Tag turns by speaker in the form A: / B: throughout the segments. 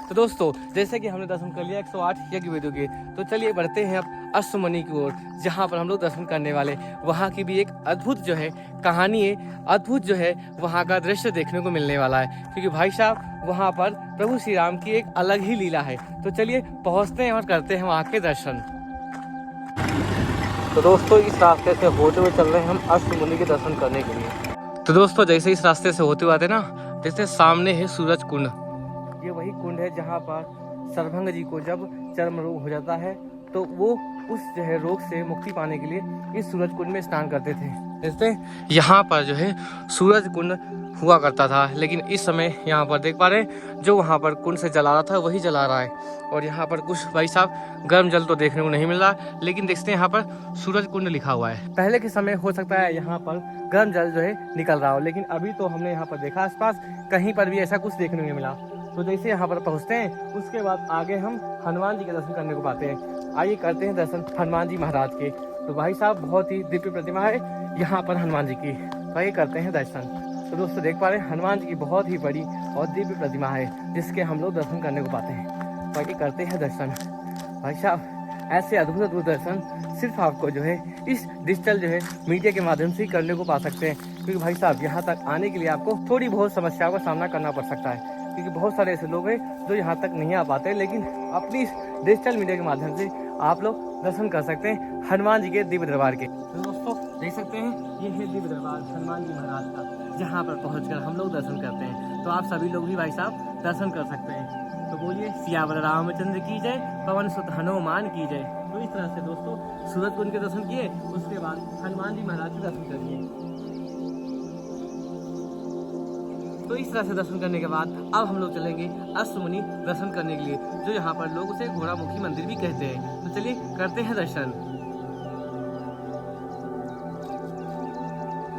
A: तो दोस्तों जैसे कि हमने दर्शन कर लिया 108 यज्ञ वेदों के, तो चलिए बढ़ते हैं अब अश्वमुनि की ओर, जहाँ पर हम लोग दर्शन करने वाले वहाँ की भी एक अद्भुत जो है कहानी है, अद्भुत जो है वहाँ का दृश्य देखने को मिलने वाला है। क्योंकि भाई साहब वहाँ पर प्रभु श्री राम की एक अलग ही लीला है। तो चलिए पहुँचते हैं और करते हैं वहाँ के दर्शन। तो दोस्तों इस रास्ते से होते हुए चल रहे हैं हम अश्वमुनि के दर्शन करने के लिए। तो दोस्तों जैसे इस रास्ते से होते हुए आते ना, जैसे सामने है सूरज कुंड। ये वही कुंड है जहाँ पर सरभंग जी को जब चर्म रोग हो जाता है तो वो उस जो है रोग से मुक्ति पाने के लिए इस सूरज कुंड में स्नान करते थे। जैसे यहाँ पर जो है सूरज कुंड हुआ करता था, लेकिन इस समय यहाँ पर देख पा रहे हैं जो वहाँ पर कुंड से जला रहा था वही जला रहा है। और यहाँ पर कुछ भाई साहब गर्म जल तो देखने को नहीं मिल रहा, लेकिन देखते हैं यहाँ पर सूरज कुंड लिखा हुआ है। पहले के समय हो सकता है यहाँ पर गर्म जल जो है निकल रहा हो, लेकिन अभी तो हमने यहाँ पर देखा आसपास कहीं पर भी ऐसा कुछ देखने को नहीं मिला। तो जैसे यहाँ पर पहुँचते हैं उसके बाद आगे हम हनुमान जी के दर्शन करने को पाते हैं। आइए करते हैं दर्शन हनुमान जी महाराज के। तो भाई साहब बहुत ही दिव्य प्रतिमा है यहाँ पर हनुमान जी की, तो आइए करते हैं दर्शन। तो दोस्तों देख पा रहे हैं हनुमान जी की बहुत ही बड़ी और दिव्य प्रतिमा है जिसके हम लोग दर्शन करने को पाते हैं। तो आइए करते हैं दर्शन। भाई साहब ऐसे अद्भुत अद्भुत दर्शन सिर्फ आपको जो है इस डिजिटल जो है मीडिया के माध्यम से ही करने को पा सकते हैं। क्योंकि भाई साहब यहाँ तक आने के लिए आपको थोड़ी बहुत समस्याओं का सामना करना पड़ सकता है, क्योंकि बहुत सारे ऐसे लोग हैं जो यहाँ तक नहीं आ पाते, लेकिन अपनी इस डिजिटल मीडिया के माध्यम से आप लोग दर्शन कर सकते हैं हनुमान जी के दिव्य दरबार के। तो दोस्तों देख सकते हैं ये है दिव्य दरबार हनुमान जी महाराज का, जहाँ पर पहुँचकर हम लोग दर्शन करते हैं। तो आप सभी लोग भी भाई साहब दर्शन कर सकते हैं। तो बोलिए सियावर रामचंद्र की जय, पवन सुत हनुमान की जय। तो इस तरह से दोस्तों सूरज कुंड के दर्शन किए, उसके बाद हनुमान जी महाराज के दर्शन करिए। तो इस तरह से दर्शन करने के बाद अब हम लोग चलेंगे अश्वमुनि दर्शन करने के लिए, जो यहाँ पर लोग उसे घोड़ामुखी मंदिर भी कहते हैं। तो चलिए करते हैं दर्शन।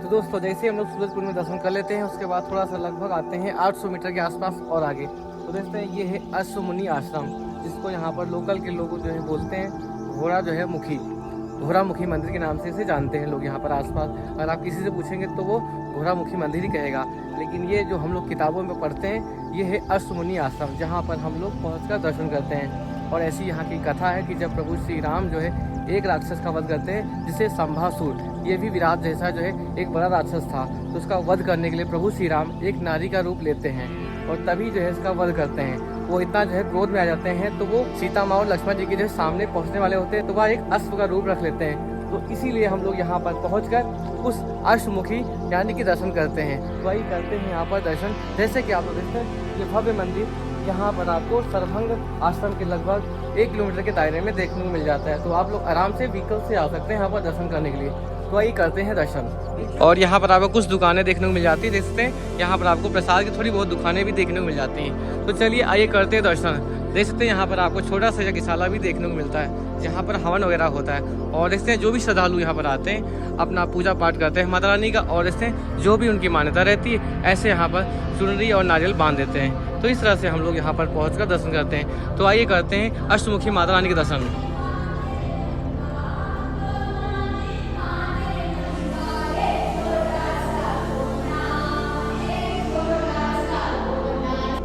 A: तो दोस्तों जैसे हम लोग सूरज कुंड में दर्शन कर लेते हैं, उसके बाद थोड़ा सा लगभग आते हैं 800 मीटर के आसपास और आगे, तो देखते हैं ये है अश्वमुनि आश्रम, जिसको यहाँ पर लोकल के लोग जो है बोलते हैं घोड़ा जो है मुखी, घोड़ामुखी मंदिर के नाम से इसे जानते हैं लोग यहाँ पर आसपास। अगर आप किसी से पूछेंगे तो वो घोड़ामुखी मंदिर ही कहेगा, लेकिन ये जो हम लोग किताबों में पढ़ते हैं ये है अश्वमुनि आश्रम, जहाँ पर हम लोग पहुँचकर दर्शन करते हैं। और ऐसी यहाँ की कथा है कि जब प्रभु श्री राम जो है एक राक्षस का वध करते हैं जिसे संभासुर, ये भी विराट जैसा जो है एक बड़ा राक्षस था, तो उसका वध करने के लिए प्रभु श्री राम एक नारी का रूप लेते हैं और तभी जो है इसका वध करते हैं। वो इतना जो है क्रोध में आ जाते हैं तो वो सीता माँ और लक्ष्मण जी के जो सामने पहुंचने वाले होते हैं तो वह एक अश्व का रूप रख लेते हैं। तो इसीलिए हम लोग यहाँ पर पहुंचकर उस अश्वमुखी यानी कि दर्शन करते हैं। तो वही करते हैं यहाँ पर दर्शन। जैसे कि आप लोग देखते हैं ये भव्य मंदिर यहाँ पर आपको सरभंग आश्रम के लगभग 1 किलोमीटर के दायरे में देखने को मिल जाता है। तो आप लोग आराम से व्हीकल से आ सकते हैं यहाँ पर दर्शन करने के लिए। तो वही करते हैं दर्शन। और यहाँ पर आपको कुछ दुकानें देखने को मिल जाती है, देखते हैं यहाँ पर आपको प्रसाद की थोड़ी बहुत दुकानें भी देखने को मिल जाती हैं। तो चलिए आइए करते हैं दर्शन। देख सकते हैं यहाँ पर आपको छोटा सा यज्ञशाला भी देखने को मिलता है, जहाँ पर हवन वगैरह होता है। और देखते हैं जो भी श्रद्धालु यहाँ पर आते हैं अपना पूजा पाठ करते हैं माता रानी का, और देखते हैं जो भी उनकी मान्यता रहती है ऐसे यहाँ पर चुनरी और नारियल बांध देते हैं। तो इस तरह से हम लोग यहाँ पर पहुँच दर्शन करते हैं। तो आइए करते हैं अष्टमुखी माता रानी के दर्शन।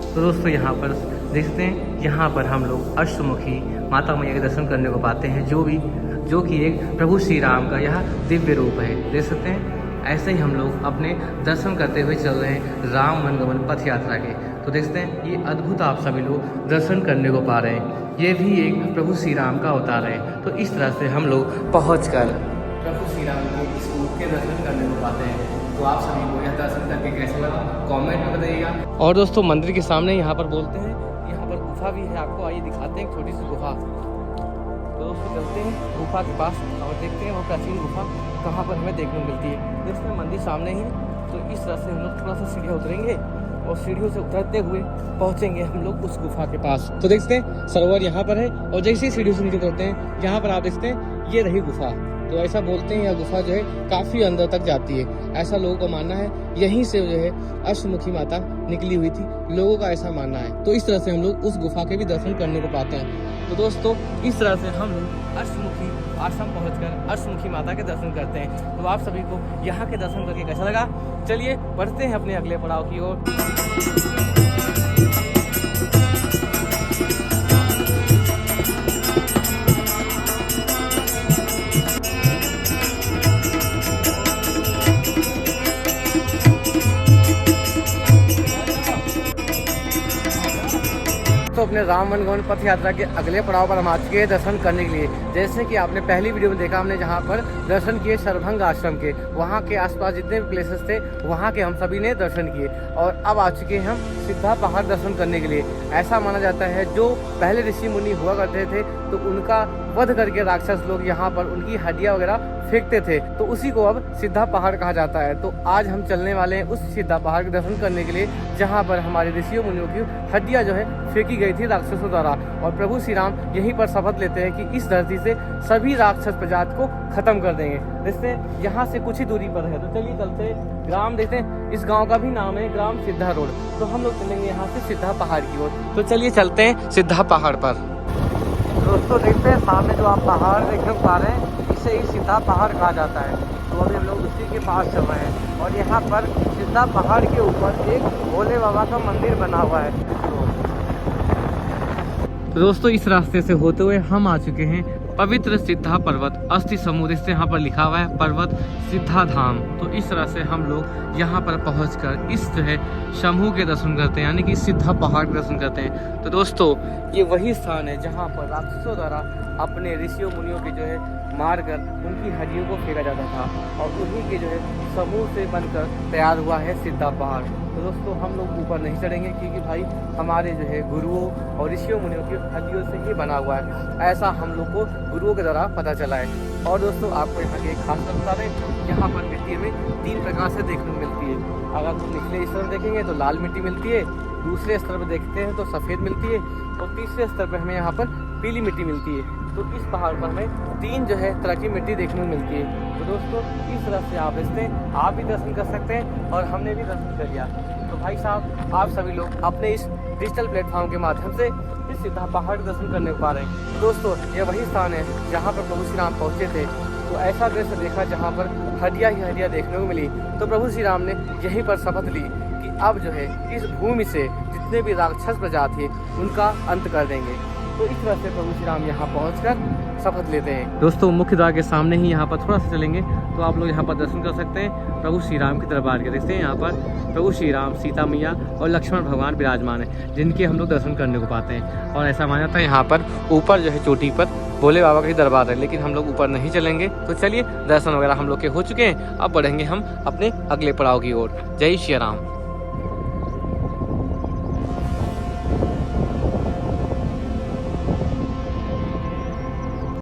A: तो दोस्तों यहाँ पर देखते हैं यहाँ पर हम लोग अष्टमुखी माता मैया के दर्शन करने को पाते हैं, जो कि एक प्रभु श्री राम का यह दिव्य रूप है। देख सकते हैं ऐसे ही हम लोग अपने दर्शन करते हुए चल रहे हैं राम वनगमन पथ यात्रा के। तो देखते हैं ये अद्भुत आप सभी लोग दर्शन करने को पा रहे हैं, ये भी एक प्रभु श्री राम का अवतार है। तो इस तरह से हम लोग पहुँच कर प्रभु श्री राम के इस रूप के दर्शन करने को पाते हैं। तो आप सभी को यह दर्शन करके कैसे लगा कमेंट में बताइएगा। और दोस्तों मंदिर के सामने यहाँ पर बोलते हैं यहाँ पर गुफा भी है, आपको आइए दिखाते हैं छोटी सी गुफा। तो दोस्तों चलते हैं गुफा के पास और देखते हैं वो प्राचीन गुफा कहाँ पर हमें देखने को मिलती है। देखते मंदिर सामने ही, तो इस तरह से हम लोग थोड़ा सा सीढ़ियाँ उतरेंगे और सीढ़ियों से उतरते हुए पहुँचेंगे हम लोग उस गुफा के पास। तो देखते हैं सरोवर यहाँ पर है, और जैसे ही सीढ़ियों से नीचे उतरते हैं यहाँ पर आप देखते हैं ये रही गुफा। तो ऐसा बोलते हैं यह गुफा जो है काफ़ी अंदर तक जाती है, ऐसा लोगों का मानना है। यहीं से जो है अष्टमुखी माता निकली हुई थी, लोगों का ऐसा मानना है। तो इस तरह से हम लोग उस गुफा के भी दर्शन करने को पाते हैं। तो दोस्तों इस तरह से हम लोग अष्टमुखी आश्रम पहुंचकर अष्टमुखी माता के दर्शन करते हैं। तो आप सभी को यहाँ के दर्शन करके कैसा लगा, चलिए बढ़ते हैं अपने अगले पड़ाव की ओर। तो अपने राम वनगमन पथ यात्रा के अगले पड़ाव पर हम आ चुके हैं दर्शन करने के लिए। जैसे कि आपने पहली वीडियो में देखा, हमने जहाँ पर दर्शन किए सरभंग आश्रम के, वहाँ के आसपास जितने भी प्लेसेस थे वहाँ के हम सभी ने दर्शन किए। और अब आ चुके हैं हम सिद्धा पहाड़ दर्शन करने के लिए। ऐसा माना जाता है जो पहले ऋषि मुनि हुआ करते थे तो उनका वध करके राक्षस लोग यहाँ पर उनकी हड्डियाँ वगैरह फेंकते थे, तो उसी को अब सिद्धा पहाड़ कहा जाता है। तो आज हम चलने वाले हैं उस सिद्धा पहाड़ के दर्शन करने के लिए जहाँ पर हमारे ऋषियों मुनियों की हड्डियाँ जो है फेंकी गई थी राक्षसों द्वारा। और प्रभु श्री राम यहीं पर शपथ लेते हैं कि इस धरती से सभी राक्षस प्रजाति को खत्म कर देंगे। जिससे यहाँ से कुछ ही दूरी पर है। तो चलिए चलते ग्राम देखते हैं। इस गाँव का भी नाम है ग्राम सिद्धा रोड। तो हम लोग चलेंगे यहाँ से सिद्धा पहाड़ की ओर। तो चलिए चलते हैं सिद्धा पहाड़ पर। दोस्तों देखते हैं सामने जो आप पहाड़ देखने को पा रहे हैं, इसे ही सिद्धा पहाड़ कहा जाता है। तो अभी हम लोग उसी के पास चल रहे हैं और यहाँ पर सिद्धा पहाड़ के ऊपर एक भोले बाबा का मंदिर बना हुआ है। तो दोस्तों इस रास्ते से होते हुए हम आ चुके हैं पवित्र सिद्धा पर्वत अस्थि समुद्र, इससे यहाँ पर लिखा हुआ है पर्वत सिद्धा धाम। तो इस तरह से हम लोग यहाँ पर पहुँचकर इस जो है शंभू के दर्शन करते हैं, यानी कि सिद्धा पहाड़ के दर्शन करते हैं। तो दोस्तों ये वही स्थान है जहाँ पर राक्षसों द्वारा अपने ऋषियों मुनियों के जो है मारकर उनकी हड्डियों को फेंका जाता था और उन्हीं के जो है समूह से बनकर तैयार हुआ है सिद्धा पहाड़। तो दोस्तों हम लोग ऊपर नहीं चढ़ेंगे क्योंकि भाई हमारे जो है गुरुओं और ऋषियों मुनियों की हड्डियों से ही बना हुआ है, ऐसा हम लोग को गुरुओं के द्वारा पता चला है। और दोस्तों आपको यहाँ की एक खास बात बता दें, यहाँ पर मिट्टी में 3 प्रकार से देखने को मिलती है। अगर तुम निचले स्तर में देखेंगे तो लाल मिट्टी मिलती है, दूसरे स्तर पर देखते हैं तो सफ़ेद मिलती है और तीसरे स्तर पर हमें यहाँ पर पीली मिट्टी मिलती है। तो इस पहाड़ पर हमें 3 जो है तरह की मिट्टी देखने को मिलती है। तो दोस्तों इस तरह से आप इससे आप भी दर्शन कर सकते हैं और हमने भी दर्शन कर लिया। तो भाई साहब आप सभी लोग अपने इस डिजिटल प्लेटफॉर्म के माध्यम से इस सिद्धा पहाड़ के दर्शन करने को पा रहे हैं। दोस्तों ये वही स्थान है जहाँ पर प्रभु श्री राम पहुँचे थे। तो ऐसा दृश्य देखा जहाँ पर हड्डियाँ ही हड्डियाँ देखने को मिली। तो प्रभु श्री राम ने यहीं पर शपथ ली कि अब जो है इस भूमि से जितने भी राक्षस प्रजाति थे उनका अंत कर देंगे। तो इस तरह से प्रभु श्री राम यहाँ पहुँचकर शपथ लेते हैं। दोस्तों मुख्य द्वार के सामने ही यहाँ पर थोड़ा सा चलेंगे तो आप लोग यहाँ पर दर्शन कर सकते हैं प्रभु श्री राम के दरबार के। देखते हैं यहाँ पर प्रभु श्री राम, सीता मैया और लक्ष्मण भगवान विराजमान है, जिनके हम लोग दर्शन करने को पाते हैं। और ऐसा माना जाता है यहाँ पर ऊपर जो है चोटी पर भोले बाबा का ही दरबार है, लेकिन हम लोग ऊपर नहीं चलेंगे। तो चलिए दर्शन वगैरह हम लोग के हो चुके हैं, अब बढ़ेंगे हम अपने अगले पड़ाव की ओर। जय श्री राम।